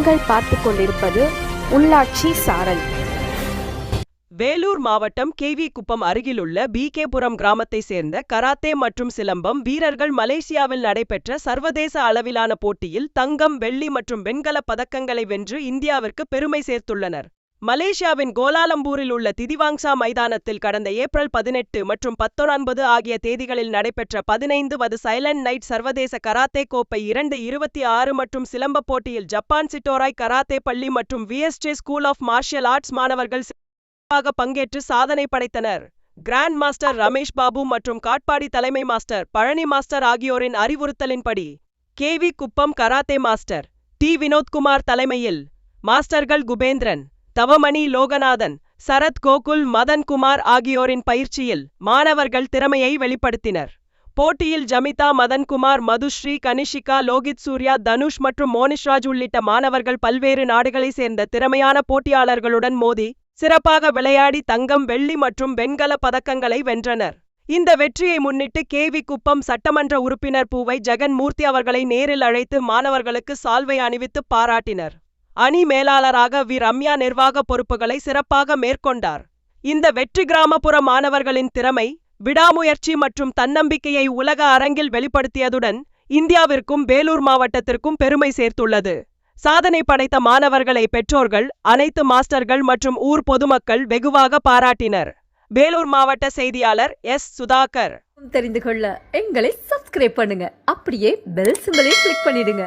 நீங்கள் பார்த்துக் கொண்டிருப்பது உள்ளாட்சி சாரல். வேலூர் மாவட்டம் கேவி குப்பம் அருகிலுள்ள பிகேபுரம் கிராமத்தை சேர்ந்த கராத்தே மற்றும் சிலம்பம் வீரர்கள் மலேசியாவில் நடைபெற்ற சர்வதேச அளவிலான போட்டியில் தங்கம், வெள்ளி மற்றும் வெண்கல பதக்கங்களை வென்று இந்தியாவிற்கு பெருமை சேர்த்துள்ளனர். மலேசியாவின் கோலாலம்பூரில் உள்ள திதிவாங்சா மைதானத்தில் கடந்த ஏப்ரல் 18 மற்றும் 19 ஆகிய தேதிகளில் நடைபெற்ற 15வது சைலண்ட் நைட் சர்வதேச கராத்தே கோப்பை 2026 மற்றும் சிலம்ப போட்டியில் ஜப்பான் சிட்டோராய் கராத்தே பள்ளி மற்றும் விஎஸ்ஜே ஸ்கூல் ஆஃப் மார்ஷியல் ஆர்ட்ஸ் மாணவர்கள் பங்கேற்று சாதனை படைத்தனர். கிராண்ட் மாஸ்டர் ரமேஷ் பாபு மற்றும் காட்பாடி தலைமை மாஸ்டர் பழனி மாஸ்டர் ஆகியோரின் அறிவுறுத்தலின்படி கேவி குப்பம் கராத்தே மாஸ்டர் டி வினோத்குமார் தலைமையில் மாஸ்டர்கள் குபேந்திரன், தவமணி லோகநாதன், சரத் கோகுல், மதன்குமார் ஆகியோரின் பயிற்சியில் மாணவர்கள் திறமையை வெளிப்படுத்தினர். போட்டியில் ஜமிதா, மதன்குமார், மதுஸ்ரீ, கனிஷிகா, லோகித் சூர்யா, தனுஷ் மற்றும் மோனிஷ்ராஜ் உள்ளிட்ட மாணவர்கள் பல்வேறு நாடுகளை சேர்ந்த திறமையான போட்டியாளர்களுடன் மோதி சிறப்பாக விளையாடி தங்கம், வெள்ளி மற்றும் வெண்கல பதக்கங்களை வென்றனர். இந்த வெற்றியை முன்னிட்டு கேவி குப்பம் சட்டமன்ற உறுப்பினர் பூவை ஜெகன்மூர்த்தி அவர்களை நேரில் அழைத்து மாணவர்களுக்கு சால்வை அணிவித்து பாராட்டினர். அணி மேலாளராக வி ரம்யா நிர்வாக பொறுப்புகளை சிறப்பாக மேற்கொண்டார். இந்த வெற்றி கிராமப்புற மாணவர்களின் திறமை, விடாமுயற்சி மற்றும் தன்னம்பிக்கையை உலக அரங்கில் வெளிப்படுத்தியதுடன் இந்தியாவிற்கும் வேலூர் மாவட்டத்திற்கும் பெருமை சேர்த்துள்ளது. சாதனை படைத்த மாணவர்களை பெற்றோர்கள், அனைத்து மாஸ்டர்கள் மற்றும் ஊர் பொதுமக்கள் வெகுவாக பாராட்டினர். வேலூர் மாவட்ட செய்தியாளர் எஸ். சுதாகர். தெரிந்து கொள்ள எங்களை சப்ஸ்கிரைப் பண்ணுங்க, அப்படியே பெல் சிம்பலை கிளிக் பண்ணிடுங்க.